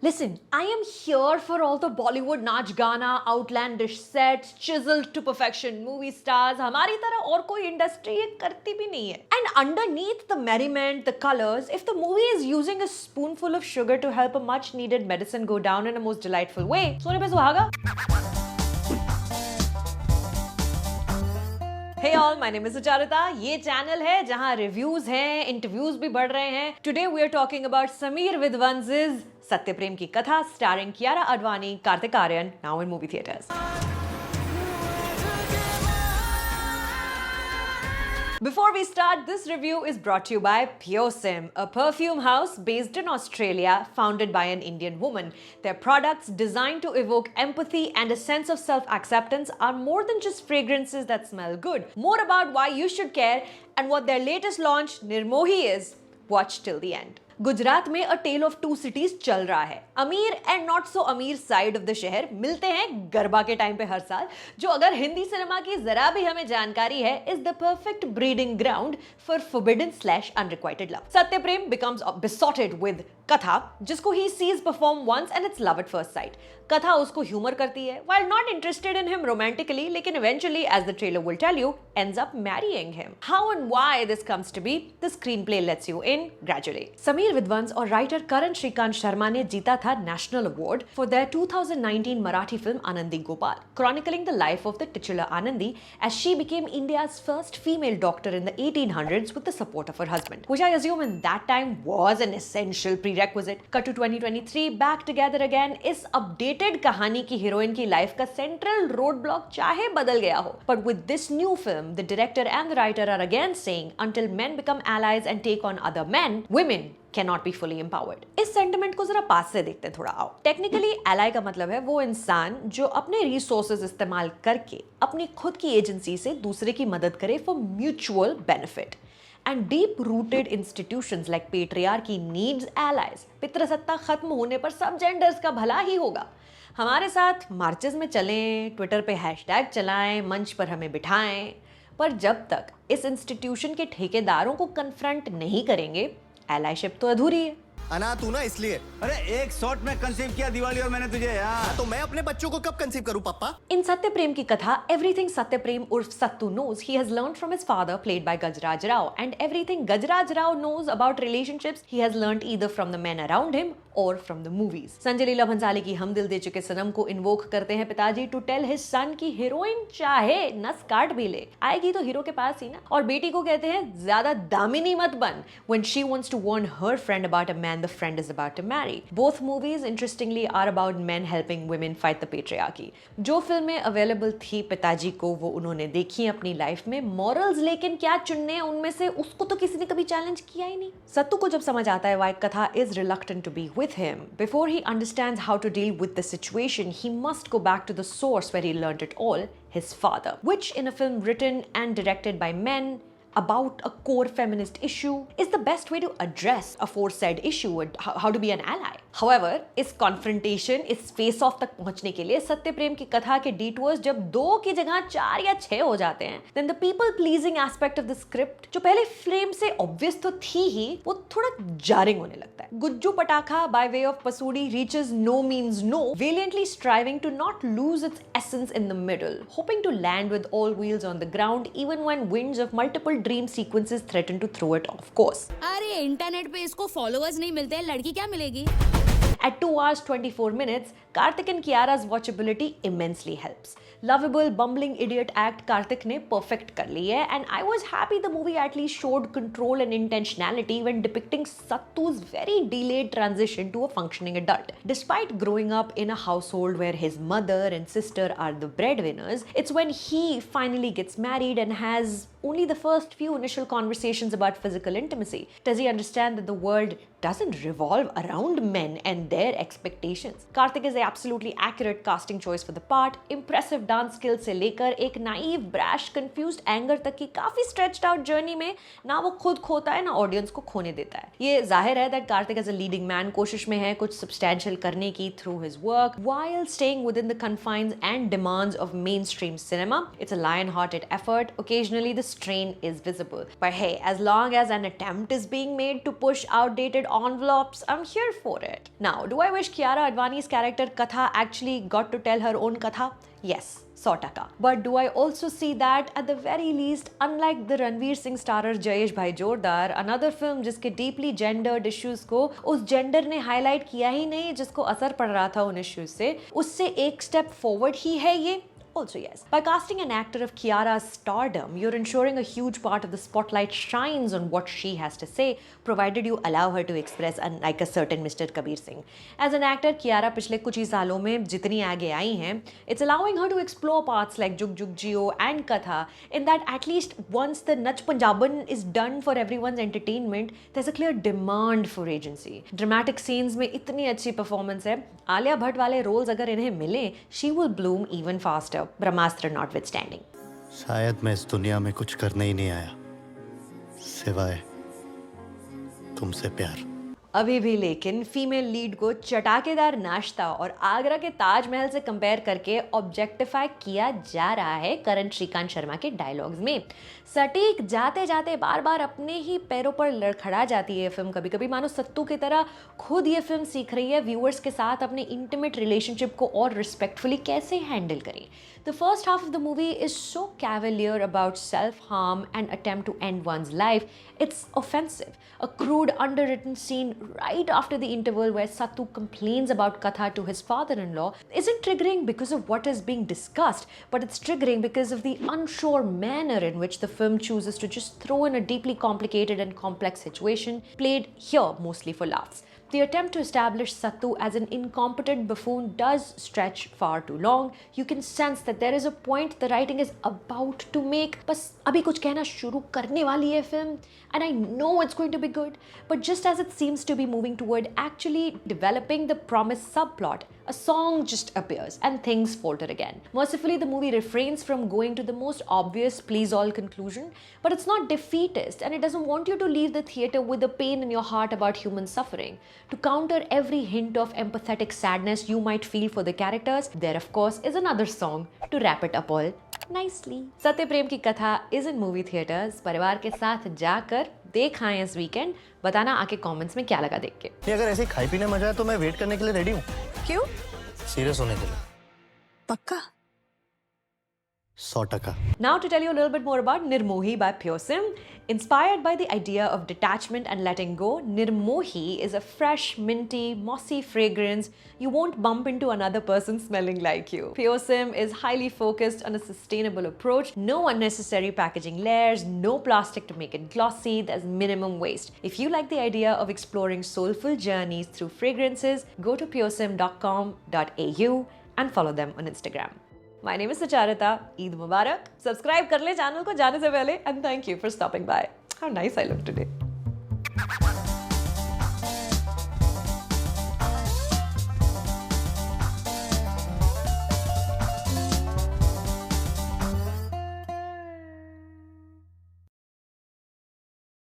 Listen, I am here for all the Bollywood नाच गाना, outlandish sets, chiseled to perfection movie stars. हमारी तरह और कोई इंडस्ट्री ये करती भी नहीं है. And underneath the merriment, the colors, if the movie is using a spoonful of sugar to help a much needed medicine go down in a most delightful way, सोने पे सुहागा. Hey all, my name is Sucharita. ये channel है जहां reviews हैं, interviews भी बढ़ रहे हैं. Today we are talking about Sameer विद्वंस's सत्य प्रेम की कथा starring Kiara Advani, Kartik Aaryan, now in movie theaters. Before we start, this review is brought to you by PureSim, a perfume house based in Australia, founded by an Indian woman. Their products, designed to evoke empathy and a sense of self-acceptance, are more than just fragrances that smell good. More about why you should care and what their latest launch, Nirmohi, is. Watch till the end. Gujarat में अ tell of two cities चल रहा है. अमीर and not so अमीर side of the शहर मिलते हैं गरबा के टाइम पे हर साल, जो अगर हिंदी सिनेमा की जरा भी हमें जानकारी है is the perfect breeding ground for forbidden slash unrequited love. सत्य प्रेम बिकम्स besotted with कथा, जिसको he sees perform once and it's love at first sight. कथा उसको ह्यूमर करती है while not interested in him romantically, लेकिन eventually, as the trailer will tell you, ends up marrying him. How and why this comes to be, the screenplay lets you in gradually. Sameer विद्वंस और writer करण श्रीकांत शर्मा ने जीता था national award for their 2019 Marathi film Anandi Gopal, chronicling the life of the titular Anandi as she became India's first female doctor in the 1800s with the support of her husband, which I assume in that time was an essential prerequisite. Cut to 2023, back together again. इस updated कहानी की heroine की life का central road block चाहे बदल गया हो, but with this new film, the director and the writer are again saying until men become allies and take on other men, women cannot be fully empowered. इस sentiment को जरा पास से देखते हैं थोड़ा. आओ. टेक्निकली एलाई का मतलब है वो इंसान जो अपने रिसोर्सेज इस्तेमाल करके अपनी खुद की एजेंसी से दूसरे की मदद करे for mutual benefit. And deep-rooted institutions like patriarchy needs allies. पितृसत्ता खत्म होने पर सब जेंडर्स का भला ही होगा. हमारे साथ मार्चेस में चलें, ट्विटर पे हैशटैग चलाएं, मंच पर हमें बिठाएं, पर जब तक इस इंस्टीट्यूशन के ठेकेदारों को कन्फ्रंट नहीं करेंगे, एलाइशिप तो अधूरी है. अना तू ना इसलिए. अरे एक शॉट में कंसीव किया दिवाली और मैंने तुझे यार. तो मैं अपने बच्चों को कब कंसीव करूं पापा? In सत्य प्रेम की कथा, everything सत्य प्रेम उर्फ सत्तू knows he has learned from his father, played by Gajraj Rao, and everything Gajraj Rao knows about relationships he has learned either from the men around him or from the movies. Sanjay Leela Bhansali की हम दिल दे चुके सनम को invoke करते हैं पिताजी to tell his son की heroine चाहे नस काट भी ले, आएगी तो हीरो के पास ही ना. और बेटी को कहते हैं ज्यादा दामिनी मत बन when she wants to warn her friend about a man the friend is about to marry. Both movies interestingly are about men helping women fight the patriarchy. जो फिल्में अवेलेबल थी पिताजी को वो उन्होंने देखी अपनी लाइफ में. मॉरल्स लेकिन क्या चुनने उनमें से, उसको तो किसी ने कभी चैलेंज किया ही नहीं. सत्तू को जब समझ आता है why कथा is reluctant to be with him, before he understands how to deal with the situation, he must go back to the source where he learned it all, his father. Which in a film written and directed by men about a core feminist issue is the best way to address a aforesaid issue and how to be an ally. However, इस confrontation, इस face off तक पहुंचने के लिए सत्य प्रेम की कथा के detours जब 2 की जगह 4 या 6 हो जाते हैं, then the people pleasing aspect of the script जो पहले फ्रेम से obvious तो थी ही, वो थोड़ा jarring होने लगता है. गुज्जू पटाखा by way of Pasudi reaches no means no, valiantly striving to not lose its essence in the middle, hoping to land with all wheels on the ground even when winds of multiple dream sequences threaten to throw it off course. अरे internet पे इसको followers नहीं मिलते, लड़की क्या मिलेगी? At 2 hours 24 minutes, Kartik and Kiara's watchability immensely helps. Lovable, bumbling idiot act Kartik ने perfect कर ली है, and I was happy the movie at least showed control and intentionality when depicting Sattu's very delayed transition to a functioning adult. Despite growing up in a household where his mother and sister are the breadwinners, it's when he finally gets married and has only the first few initial conversations about physical intimacy does he understand that the world doesn't revolve around men and their expectations. Kartik is an absolutely accurate casting choice for the part. Impressive dance skills से लेकर एक naive, brash, confused anger तक की काफी stretched out journey में ना वो खुद खोता है ना audience को खोने देता है. ये जाहिर है that Kartik as a leading man कोशिश में है कुछ substantial करने की through his work while staying within the confines and demands of mainstream cinema. It's a lion-hearted effort. Occasionally the strain is visible. But hey, as long as an attempt is being made to push outdated envelopes, I'm here for it. Now, do I wish Kiara Advani's character Katha actually got to tell her own Katha? Yes, 100%. But do I also see that at the very least, unlike the Ranveer Singh starrer Jayesh Bhai Jordar, another film जिसके deeply gendered issues को उस gender ने highlight किया ही नहीं जिसको असर पड़ रहा था उन issues से, उससे एक step forward ही है ये? Also yes. By casting an actor of Kiara's stardom, you're ensuring a huge part of the spotlight shines on what she has to say, provided you allow her to express like a certain Mr. Kabir Singh. As an actor, Kiara पिछले कुछ ही सालों में जितनी आगे आई हैं, it's allowing her to explore parts like Jug Jug Jio and Katha, in that at least once the Nach Punjaban is done for everyone's entertainment, there's a clear demand for agency. Dramatic scenes में इतनी अच्छी performance है, आलिया भट्ट वाले roles अगर इन्हें मिले, she will bloom even faster. Brahmastra notwithstanding. शायद मैं इस दुनिया में कुछ करने ही नहीं आया सिवाय तुमसे प्यार. अभी भी लेकिन फीमेल लीड को चटाकेदार नाश्ता और आगरा के ताजमहल से कंपेयर करके ऑब्जेक्टिफाई किया जा रहा है करण श्रीकांत शर्मा के डायलॉग्स में. सटीक जाते जाते बार बार अपने ही पैरों पर लड़खड़ा जाती है फिल्म. कभी कभी मानो सत्तू की तरह खुद ये फिल्म सीख रही है व्यूअर्स के साथ अपने इंटीमेट रिलेशनशिप को और रिस्पेक्टफुली कैसे हैंडल करें. The first half of the movie is so cavalier about self-harm and attempt to end one's life. It's offensive. A crude, underwritten scene right after the interval where Sattu complains about Katha to his father-in-law isn't triggering because of what is being discussed, but it's triggering because of the unsure manner in which the film chooses to just throw in a deeply complicated and complex situation, played here mostly for laughs. The attempt to establish Sattu as an incompetent buffoon does stretch far too long. You can sense that there is a point the writing is about to make. बस अभी कुछ कहना शुरू करने वाली है film, and I know it's going to be good. But just as it seems to be moving toward actually developing the promised subplot, a song just appears and things falter again. Mercifully, the movie refrains from going to the most obvious please-all conclusion, but it's not defeatist, and it doesn't want you to leave the theatre with a pain in your heart about human suffering. To counter every hint of empathetic sadness you might feel for the characters, there of course is another song to wrap it up all nicely. सत्य प्रेम की कथा is in movie theaters. परिवार के साथ जाकर देख आए इस वीकेंड. बताना आके कमेंट्स में क्या लगा देख के. नहीं, अगर ऐसे खाई पीने मजा है तो मैं वेट करने के लिए रेडी हूँ. क्यों? सीरियस होने के लिए. पक्का? 100%. Now to tell you a little bit more about Nirmohi by Pure Sim. Inspired by the idea of detachment and letting go, Nirmohi is a fresh, minty, mossy fragrance you won't bump into another person smelling like you. Pure Sim is highly focused on a sustainable approach. No unnecessary packaging layers, no plastic to make it glossy, there's minimum waste. If you like the idea of exploring soulful journeys through fragrances, go to puresim.com.au and follow them on Instagram. My name is Sucharita. Eid Mubarak. Subscribe कर ले channel को जाने से पहले and thank you for stopping by. How nice I look today.